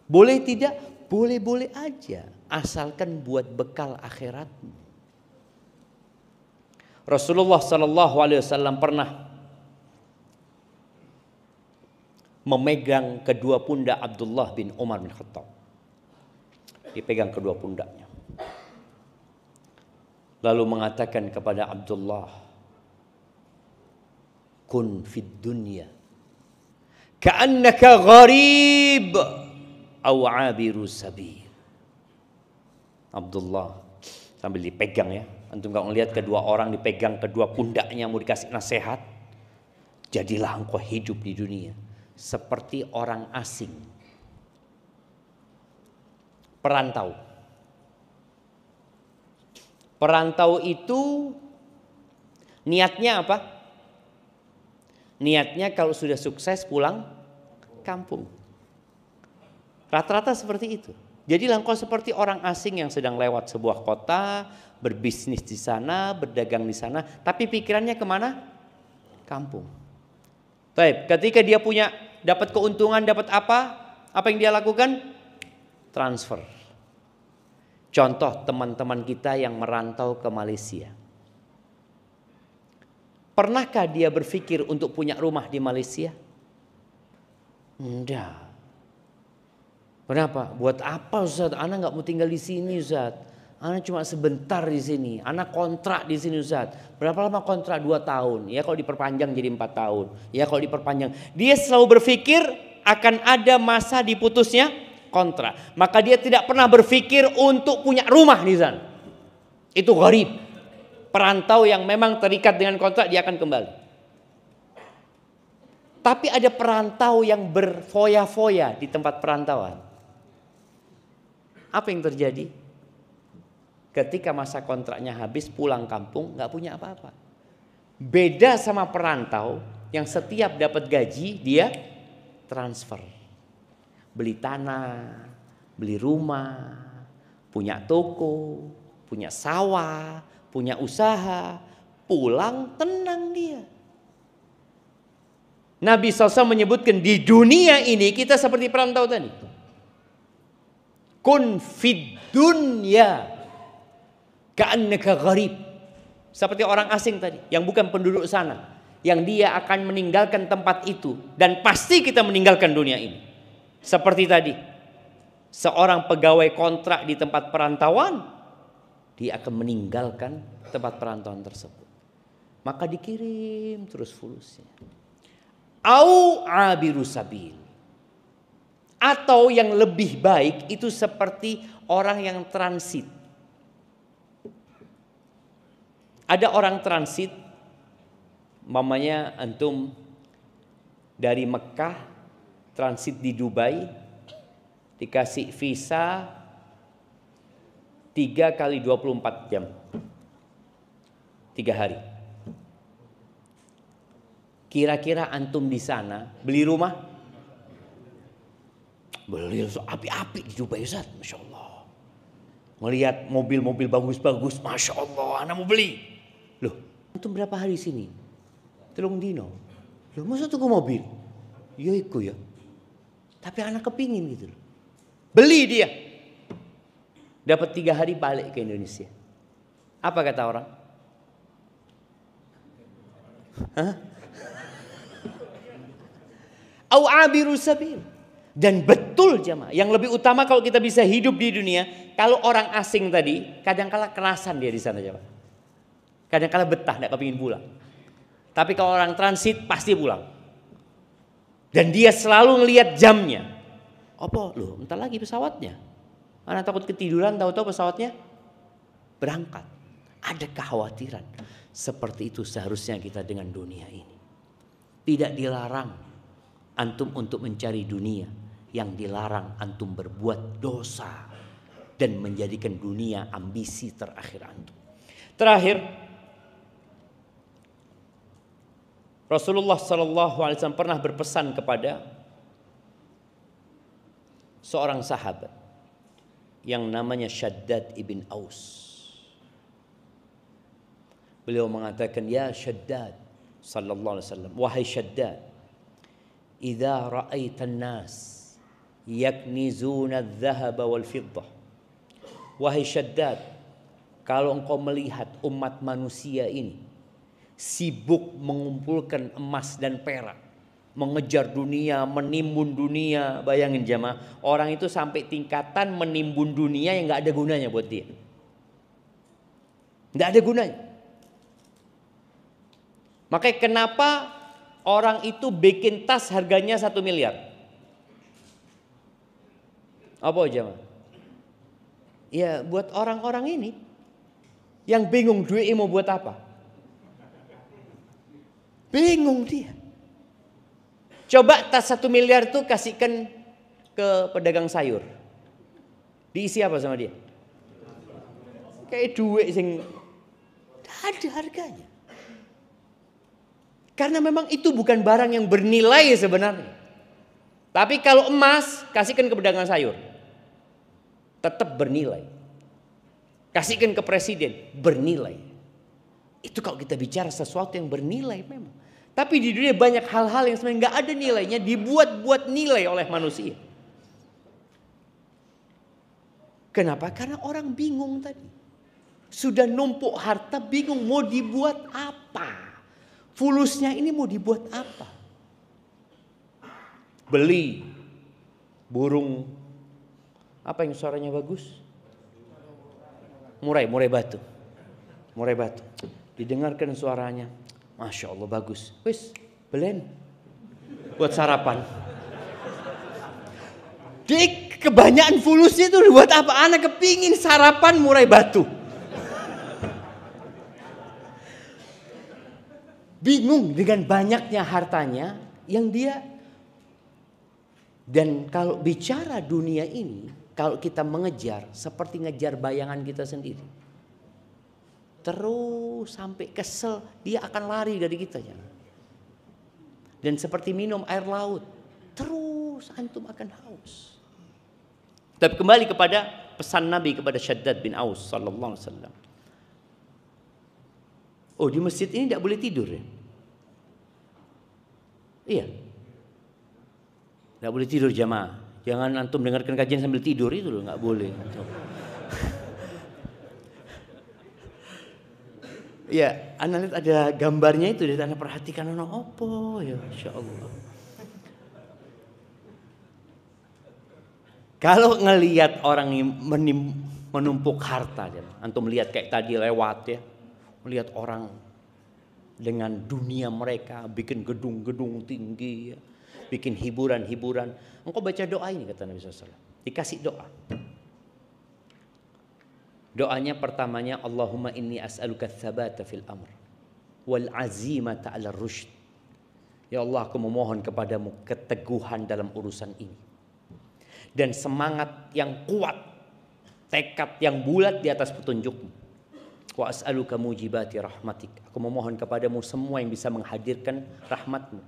Boleh tidak? Boleh-boleh aja. Asalkan buat bekal akhiratmu. Rasulullah SAW pernah memegang kedua pundak Abdullah bin Umar bin Khattab. Dipegang kedua pundaknya. Lalu mengatakan kepada Abdullah, kun fid dunya ka'annaka gharib aw 'abiru sabil. Abdullah sambil dipegang ya. Antum kalau melihat kedua orang dipegang kedua pundaknya mau dikasih nasihat, jadilah engkau hidup di dunia seperti orang asing, perantau. Perantau itu niatnya apa? Niatnya kalau sudah sukses pulang kampung. Rata-rata seperti itu. Jadi engkau seperti orang asing yang sedang lewat sebuah kota, berbisnis di sana, berdagang di sana, tapi pikirannya kemana? Kampung. Baik, ketika dia dapat keuntungan, dapat apa? Apa yang dia lakukan? Transfer. Contoh teman-teman kita yang merantau ke Malaysia. Pernahkah dia berpikir untuk punya rumah di Malaysia? Enggak. Kenapa? Buat apa Ustaz? Anak nggak mau tinggal di sini Ustaz. Anak cuma sebentar di sini. Anak kontrak di sini Ustaz. Berapa lama kontrak? 2 tahun. Ya kalau diperpanjang jadi 4 tahun. Ya kalau diperpanjang. Dia selalu berpikir akan ada masa diputusnya kontrak. Maka dia tidak pernah berpikir untuk punya rumah di sana. Itu gharib. Perantau yang memang terikat dengan kontrak, dia akan kembali. Tapi ada perantau yang berfoya-foya di tempat perantauan. Apa yang terjadi? Ketika masa kontraknya habis, pulang kampung, gak punya apa-apa. Beda sama perantau yang setiap dapat gaji, dia transfer. Beli tanah, beli rumah, punya toko, punya sawah, punya usaha, pulang tenang dia. Nabi SAW menyebutkan di dunia ini kita seperti perantau tadi. Kun fid dunya ka'annaka gharib. Seperti orang asing tadi yang bukan penduduk sana, yang dia akan meninggalkan tempat itu dan pasti kita meninggalkan dunia ini. Seperti tadi, seorang pegawai kontrak di tempat perantauan, dia akan meninggalkan tempat perantauan tersebut. Maka dikirim terus fulusnya. Au abiru sabil. Atau yang lebih baik itu seperti orang yang transit. Ada orang transit, mamanya antum dari Mekah transit di Dubai, dikasih visa 3 kali 24 jam, 3 hari. Kira-kira antum di sana beli rumah? Beli api-api di Dubai Ustaz, Masya Allah. Melihat mobil-mobil bagus-bagus, Masya Allah, anak mau beli. Loh, antum berapa hari sini? 3 dino. Loh, masa tunggu mobil? Ya iku ya. Tapi anak kepingin gitu loh. Beli dia. Dapat 3 hari balik ke Indonesia. Apa kata orang? Hah? Au abiru sabil. Dan betul jamaah, yang lebih utama kalau kita bisa hidup di dunia, kalau orang asing tadi kadang-kala kerasan dia di sana jamaah. Kadang-kala betah, enggak kepingin pulang. Tapi kalau orang transit pasti pulang. Dan dia selalu ngelihat jamnya. Apa? Loh, entar lagi pesawatnya. Anak takut ketiduran, tahu-tahu pesawatnya berangkat. Ada kekhawatiran. Seperti itu seharusnya kita dengan dunia ini. Tidak dilarang antum untuk mencari dunia. Yang dilarang antum berbuat dosa. Dan menjadikan dunia ambisi terakhir antum. Terakhir, Rasulullah SAW pernah berpesan kepada seorang sahabat yang namanya Shaddad ibn Aus. Beliau mengatakan, ya Shaddad sallallahu alaihi wasallam, wahai Shaddad, idza ra'aitan nas yaknizuna adh-dhahaba wal fiddah. Wahai Shaddad, kalau engkau melihat umat manusia ini sibuk mengumpulkan emas dan perak, mengejar dunia, menimbun dunia. Bayangin jamaah, orang itu sampai tingkatan menimbun dunia yang nggak ada gunanya buat dia. Nggak ada gunanya. Makanya kenapa orang itu bikin tas harganya 1 miliar? Apa jamaah? Ya buat orang-orang ini yang bingung duit mau buat apa. Bingung dia. Coba tas 1 miliar tuh kasihkan ke pedagang sayur. Diisi apa sama dia? Kayak duit sing ada harganya. Karena memang itu bukan barang yang bernilai sebenarnya. Tapi kalau emas kasihkan ke pedagang sayur, tetap bernilai. Kasihkan ke presiden, bernilai. Itu kalau kita bicara sesuatu yang bernilai memang. Tapi di dunia banyak hal-hal yang sebenarnya nggak ada nilainya, dibuat-buat nilai oleh manusia. Kenapa? Karena orang bingung tadi. Sudah numpuk harta, bingung mau dibuat apa. Fulusnya ini mau dibuat apa. Beli burung, apa yang suaranya bagus? Murai batu. Murai batu. Didengarkan suaranya. Masya Allah bagus. Wis, belen. Buat sarapan. Dik, kebanyakan fulusnya itu buat apa? Anak kepingin sarapan murai batu. Bingung dengan banyaknya hartanya yang dia. Dan kalau bicara dunia ini, kalau kita mengejar seperti ngejar bayangan kita sendiri. Terus sampai kesel, dia akan lari dari kita. Dan seperti minum air laut, terus antum akan haus. Tapi kembali kepada pesan Nabi kepada Syaddad bin Aus sallallahu alaihi wasallam. Oh, di masjid ini tidak boleh tidur ya? Iya. Tidak boleh tidur jamaah. Jangan antum dengarkan kajian sambil tidur, itu loh nggak boleh. Ya, Anda lihat ada gambarnya itu, Anda perhatikan opo ya, Masya Allah. Kalau ngelihat orang menumpuk harta, antum lihat kayak tadi lewat ya, melihat orang dengan dunia mereka, bikin gedung-gedung tinggi, ya, bikin hiburan-hiburan. Engkau baca doa ini kata Nabi SAW, dikasih doa. Doanya pertamanya, Allahumma inni as'aluka tsabata fil amr wal azimata 'ala rusyd. Ya Allah, aku memohon kepadamu keteguhan dalam urusan ini dan semangat yang kuat, tekad yang bulat di atas petunjukmu. Wa as'aluka mujibati rahmatik. Aku memohon kepadamu semua yang bisa menghadirkan rahmatmu.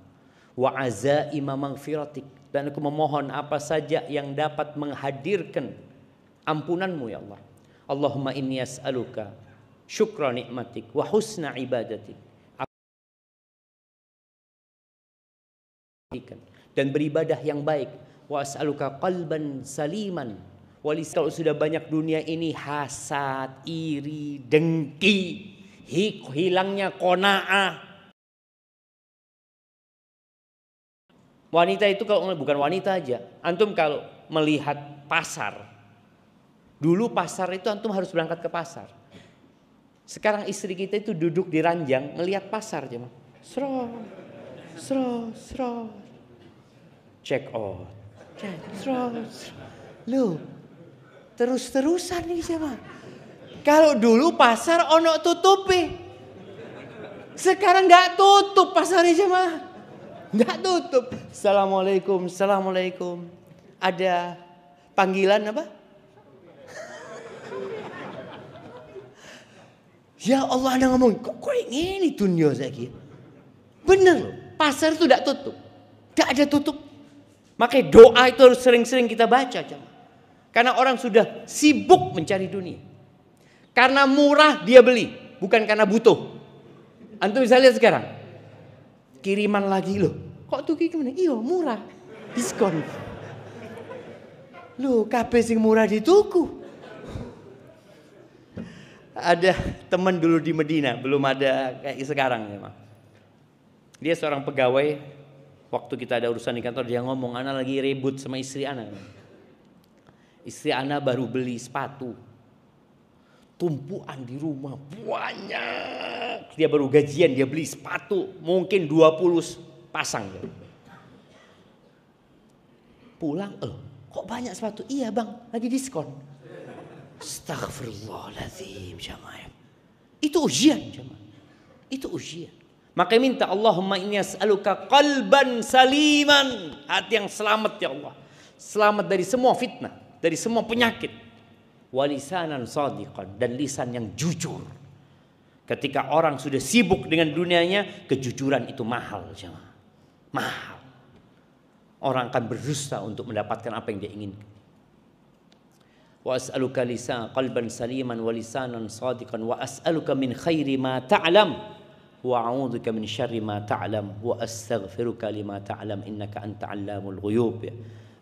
Wa azaima maghfiratik. Dan aku memohon apa saja yang dapat menghadirkan ampunanmu ya Allah. Allahumma inni as'aluka syukra ni'matik wa husna ibadatik. Dan beribadah yang baik. Wa as'aluka qalban saliman. Kalau sudah banyak dunia ini hasad, iri, dengki, hilangnya qanaah. Wanita itu kalau bukan wanita aja, antum kalau melihat pasar. Dulu pasar itu antum harus berangkat ke pasar. Sekarang istri kita itu duduk di ranjang ngelihat pasar aja, sro. Check out. Loh, terus-terusan nih sama. Kalau dulu pasar ono tutupi. Sekarang nggak tutup pasarnya sama. Nggak tutup. Assalamualaikum. Ada panggilan apa? Ya Allah, Anda ngomong, kok ini dunia lagi? Bener loh, pasar itu tidak tutup. Tidak ada tutup. Makanya doa itu harus sering-sering kita baca. Karena orang sudah sibuk mencari dunia. Karena murah dia beli, bukan karena butuh. Antum bisa lihat sekarang. Kiriman lagi loh. Kok tuh gimana? Iya murah, diskon. Loh, kabeh sing murah di tuku. Ada teman dulu di Medina, belum ada kayak sekarang ya, Dia seorang pegawai Waktu kita ada urusan di kantor dia ngomong, ana lagi ribut sama istri ana. Istri ana baru beli sepatu. Tumpuan di rumah banyak. Dia baru gajian, dia beli sepatu mungkin 20 pasang. Pulang, kok banyak sepatu? Iya bang, lagi diskon. Astaghfirullahaladzim jamaah. Itu ujian jamaah. Itu ujian. Maka minta Allahumma inni as'aluka qalban saliman. Hati yang selamat ya Allah. Selamat dari semua fitnah. Dari semua penyakit. Walisanan sadiqan. Dan lisan yang jujur. Ketika orang sudah sibuk dengan dunianya, kejujuran itu mahal jemaah. Mahal. Orang akan berusaha untuk mendapatkan apa yang dia inginkan. Wa as'aluka lisan qalban saliman wa lisanan sadiqan wa as'aluka min khairi ma ta'lam. Wa a'udzubika min syarri ma ta'lam wa astaghfiruka lima ta'lam innaka anta 'allamul ghuyub.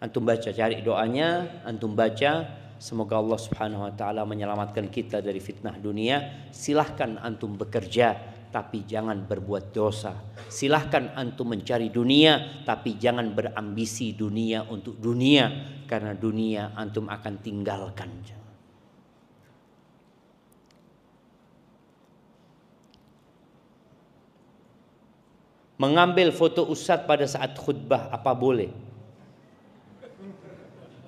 Antum baca, cari doanya, antum baca, semoga Allah Subhanahu wa taala menyelamatkan kita dari fitnah dunia. Silahkan antum bekerja tapi jangan berbuat dosa. Silahkan antum mencari dunia tapi jangan berambisi dunia untuk dunia, karena dunia antum akan tinggalkan. Mengambil foto ustadz pada saat khutbah apa boleh?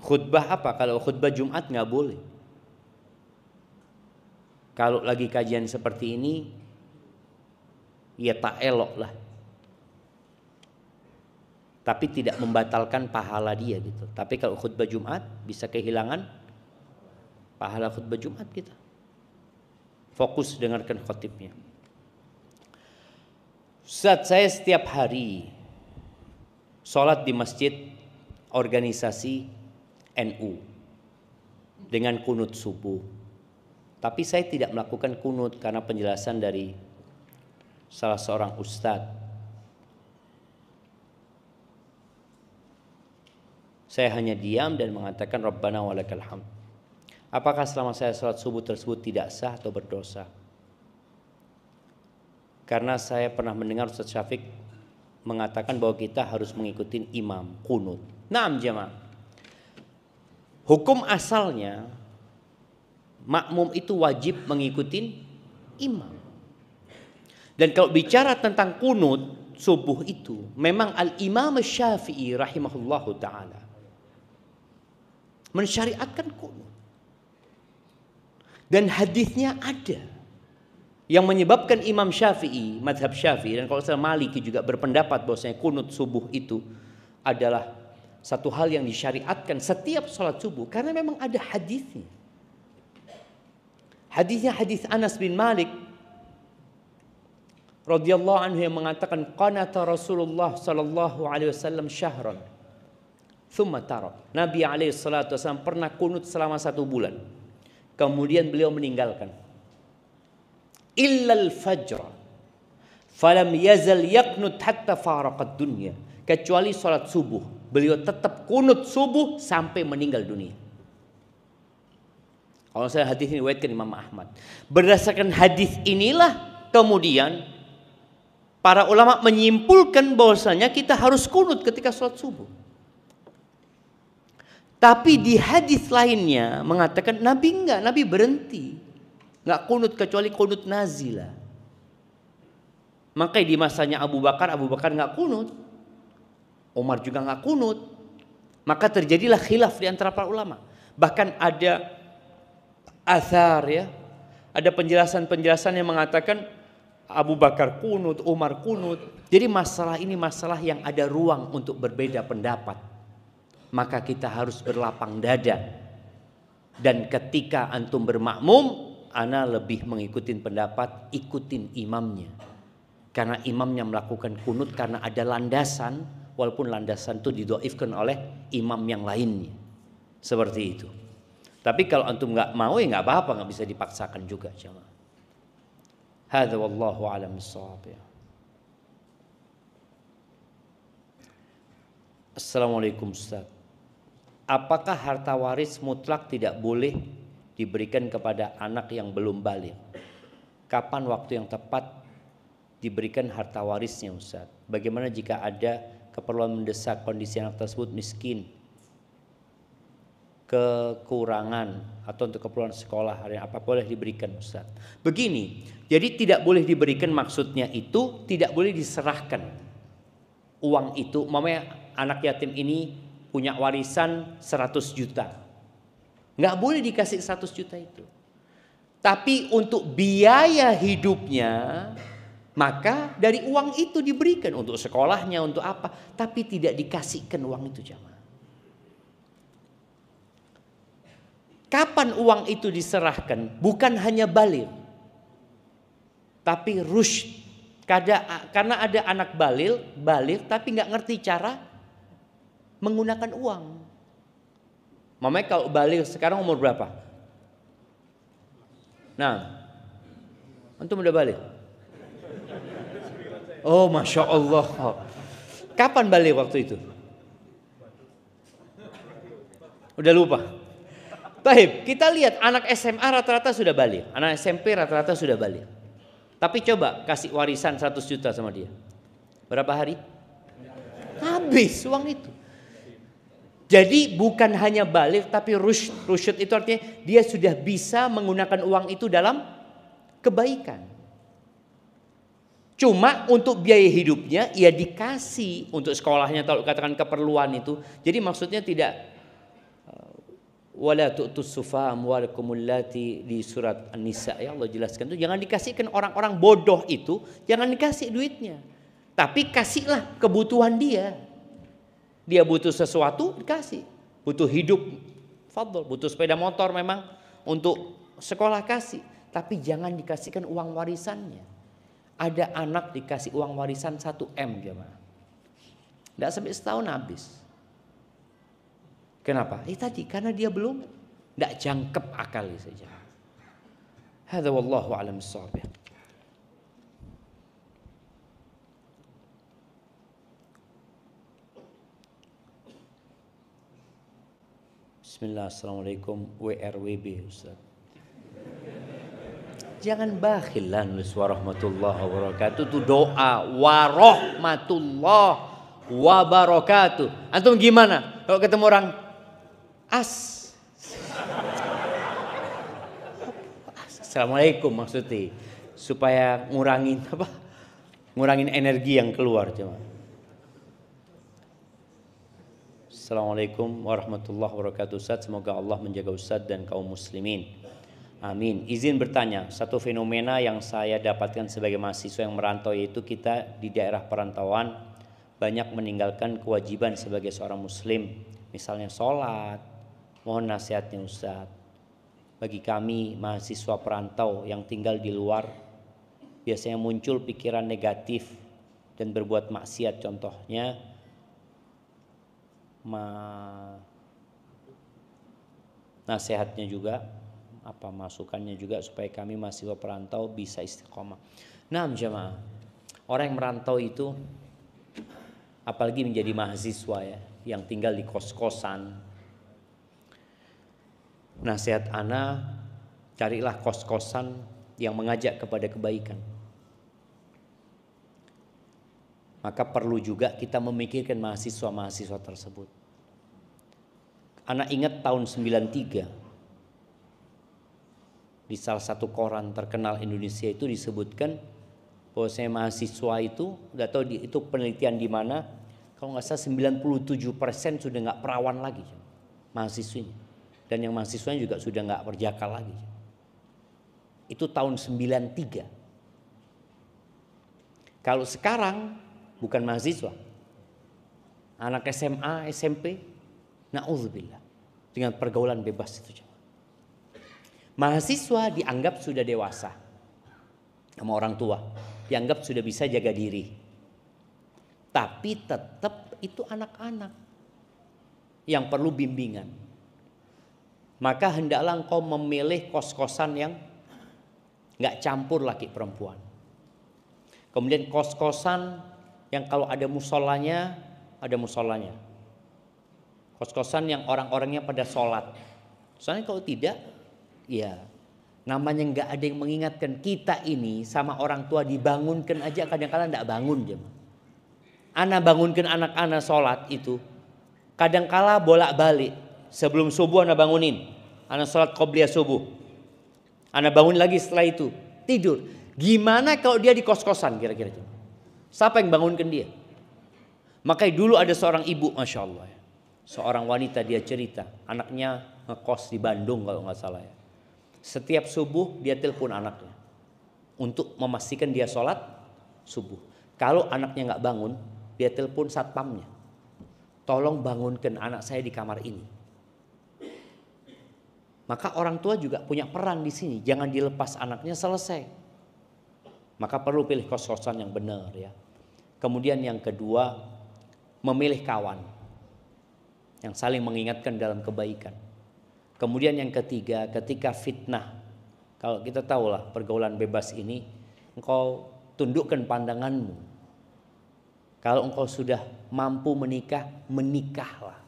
Khutbah apa? Kalau khutbah Jumat nggak boleh. Kalau lagi kajian seperti ini, ya tak elok lah. Tapi tidak membatalkan pahala dia gitu. Tapi kalau khutbah Jumat bisa kehilangan pahala khutbah Jumat kita. Fokus dengarkan khotibnya. Ustaz, saya setiap hari sholat di masjid organisasi NU dengan kunut subuh. Tapi saya tidak melakukan kunut karena penjelasan dari salah seorang ustadz. Saya hanya diam dan mengatakan Rabbana walakal hamd. Apakah selama saya sholat subuh tersebut tidak sah atau berdosa? Karena saya pernah mendengar Ustaz Syafiq mengatakan bahwa kita harus mengikuti imam kunut. Naam jemaah. Hukum asalnya makmum itu wajib mengikuti imam. Dan kalau bicara tentang kunut subuh itu, memang Al-Imam Syafi'i rahimahullahu ta'ala mensyariatkan kunut. Dan hadisnya ada. Yang menyebabkan Imam Syafi'i, madhab Syafi'i, dan kalau saya Maliki juga berpendapat bahwasanya kunut subuh itu adalah satu hal yang disyariatkan setiap sholat subuh, karena memang ada hadisnya. Hadisnya hadis Anas bin Malik radhiyallahu anhu yang mengatakan qanata Rasulullah sallallahu alaihi wasallam syahran thumma tara. Nabi alaihi salatu wasallam pernah kunut selama 1 bulan. Kemudian beliau meninggalkan. Illal fajr falam yazal yaqnut hatta faraqad dunya. Kecuali salat subuh, beliau tetap kunut subuh sampai meninggal dunia. Kalau saya hadis ini riwayatkan Imam Ahmad. Berdasarkan hadis inilah kemudian para ulama menyimpulkan bahwasanya kita harus kunut ketika salat subuh. Tapi di hadis lainnya mengatakan Nabi berhenti. Nggak kunut kecuali kunut nazilah. Makanya di masanya Abu Bakar nggak kunut. Umar juga nggak kunut. Maka terjadilah khilaf di antara para ulama. Bahkan ada athar ya. Ada penjelasan-penjelasan yang mengatakan Abu Bakar kunut, Umar kunut. Jadi masalah ini masalah yang ada ruang untuk berbeda pendapat. Maka kita harus berlapang dada. Dan ketika antum bermakmum, ana lebih mengikuti pendapat ikutin imamnya. Karena imamnya melakukan kunut karena ada landasan, walaupun landasan itu didhaifkan oleh imam yang lainnya. Seperti itu. Tapi kalau antum nggak mau ya nggak apa-apa, nggak bisa dipaksakan juga jemaah. Hadza wallahu a'lam bissawab. Assalamualaikum Ustaz. Apakah harta waris mutlak tidak boleh diberikan kepada anak yang belum baligh? Kapan waktu yang tepat diberikan harta warisnya Ustaz? Bagaimana jika ada keperluan mendesak, kondisi anak tersebut miskin, kekurangan, atau untuk keperluan sekolah, hari apa boleh diberikan Ustaz? Begini, jadi tidak boleh diberikan maksudnya itu tidak boleh diserahkan uang itu. Mamanya anak yatim ini punya warisan 100 juta. Nggak boleh dikasih 100 juta itu. Tapi untuk biaya hidupnya, maka dari uang itu diberikan untuk sekolahnya, untuk apa. Tapi tidak dikasihkan uang itu jamaah. Kapan uang itu diserahkan? Bukan hanya baligh, tapi rusyd. Karena ada anak baligh tapi nggak ngerti cara menggunakan uang. Mamanya kalau baligh sekarang umur berapa? Nah, antum udah baligh? Oh, masya Allah. Kapan baligh waktu itu? Udah lupa. Baik, kita lihat anak SMA rata-rata sudah baligh, anak SMP rata-rata sudah baligh. Tapi coba kasih warisan 100 juta sama dia. Berapa hari? Habis uang itu. Jadi bukan hanya baligh tapi rusyd. Rusyd itu artinya dia sudah bisa menggunakan uang itu dalam kebaikan. Cuma untuk biaya hidupnya ya dikasih, untuk sekolahnya kalau katakan keperluan itu. Jadi maksudnya tidak wala tu'tus sufaha amwalakum allati di surat An-Nisa, ya Allah jelaskan itu jangan dikasihkan orang-orang bodoh itu, jangan dikasih duitnya. Tapi kasihlah kebutuhan dia. Dia butuh sesuatu dikasih, butuh hidup fadl, butuh sepeda motor memang untuk sekolah kasih, tapi jangan dikasihkan uang warisannya. Ada anak dikasih uang warisan 1 M jemaah. Tidak sampai setahun habis. Kenapa? Tadi karena dia belum tidak jangkep akal saja. Hadza wallahu a'lam bissawab. Bismillah, assalamualaikum WRWB Ustaz. Jangan bakhil lah nulis warahmatullahi wabarakatuh. Itu doa warahmatullahi wabarakatuh. Antum gimana kalau ketemu orang Assalamualaikum maksudnya supaya ngurangin apa? Ngurangin energi yang keluar cuma. Assalamualaikum warahmatullahi wabarakatuh Ustaz. Semoga Allah menjaga Ustaz dan kaum muslimin. Amin. Izin bertanya, satu fenomena yang saya dapatkan sebagai mahasiswa yang merantau yaitu kita di daerah perantauan banyak meninggalkan kewajiban sebagai seorang muslim. Misalnya sholat. Mohon nasihatnya Ustaz. Bagi kami mahasiswa perantau yang tinggal di luar, biasanya muncul pikiran negatif dan berbuat maksiat. Contohnya nasihatnya juga, apa masukannya juga supaya kami mahasiswa perantau bisa istiqomah. Nah jemaah, orang yang merantau itu apalagi menjadi mahasiswa ya, yang tinggal di kos-kosan. Nasihat ana, carilah kos-kosan yang mengajak kepada kebaikan. Maka perlu juga kita memikirkan mahasiswa-mahasiswa tersebut. Ana ingat tahun 93 di salah satu koran terkenal Indonesia itu disebutkan bahwasanya mahasiswa itu, nggak tahu itu penelitian di mana, kalau nggak salah 97% sudah nggak perawan lagi mahasiswinya, dan yang mahasiswanya juga sudah nggak perjaka lagi. Itu tahun 93. Kalau sekarang bukan mahasiswa, anak SMA, SMP, na'udzubillah, dengan pergaulan bebas itu. Mahasiswa dianggap sudah dewasa sama orang tua, dianggap sudah bisa jaga diri. Tapi tetap itu anak-anak yang perlu bimbingan. Maka hendaklah engkau memilih kos-kosan yang nggak campur laki perempuan. Kemudian kos-kosan yang kalau ada musolanya, ada musolanya. Kos-kosan yang orang-orangnya pada sholat. Soalnya kalau tidak, ya namanya nggak ada yang mengingatkan. Kita ini sama orang tua dibangunkan aja kadang-kadang nggak bangun. Ana bangunkan anak-anak sholat itu kadangkala bolak-balik. Sebelum subuh ana bangunin, ana sholat qobliyah subuh, ana bangun lagi setelah itu tidur. Gimana kalau dia di kos-kosan kira-kira itu? Siapa yang bangunkan dia? Makanya dulu ada seorang ibu, masya Allah, seorang wanita, dia cerita anaknya ngekos di Bandung kalau nggak salah ya. Setiap subuh dia telepon anaknya untuk memastikan dia sholat subuh. Kalau anaknya nggak bangun, dia telepon satpamnya, tolong bangunkan anak saya di kamar ini. Maka orang tua juga punya peran di sini, jangan dilepas anaknya selesai. Maka perlu pilih kos-kosan yang benar ya. Kemudian yang kedua, memilih kawan yang saling mengingatkan dalam kebaikan. Kemudian yang ketiga, ketika fitnah, kalau kita tahulah pergaulan bebas ini, engkau tundukkan pandanganmu. Kalau engkau sudah mampu menikah, menikahlah.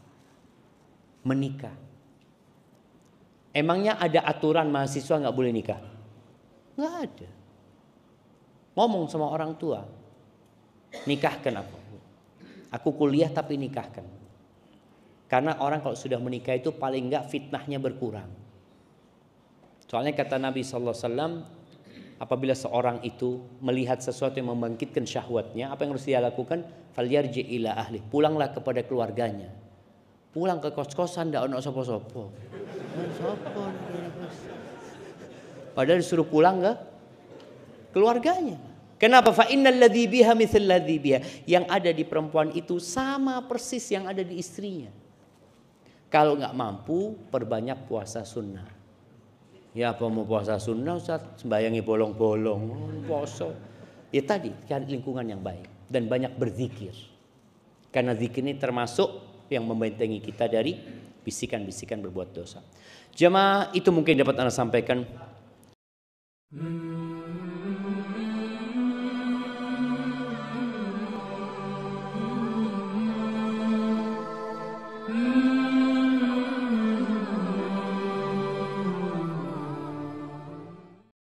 Menikah. Emangnya ada aturan mahasiswa nggak boleh nikah? Nggak ada. Ngomong sama orang tua, nikahkan aku. Aku kuliah tapi nikahkan. Karena orang kalau sudah menikah itu paling enggak fitnahnya berkurang. Soalnya kata Nabi SAW, apabila seorang itu melihat sesuatu yang membangkitkan syahwatnya, apa yang harus dia lakukan? Falyarji ila ahli, pulanglah kepada keluarganya. Pulang ke kos-kosan ndak ono sopo-sopo. Padahal disuruh pulang ke keluarganya. Kenapa? Fa innal ladzi biha mithal ladzi biha. Yang ada di perempuan itu sama persis yang ada di istrinya. Kalau nggak mampu, perbanyak puasa sunnah. Ya apa mau puasa sunnah Ustaz? Sembayangi bolong-bolong, puasa. Ya tadi, cari lingkungan yang baik dan banyak berzikir. Karena zikir ini termasuk yang membentengi kita dari bisikan-bisikan berbuat dosa. Jemaah, itu mungkin dapat Anda sampaikan.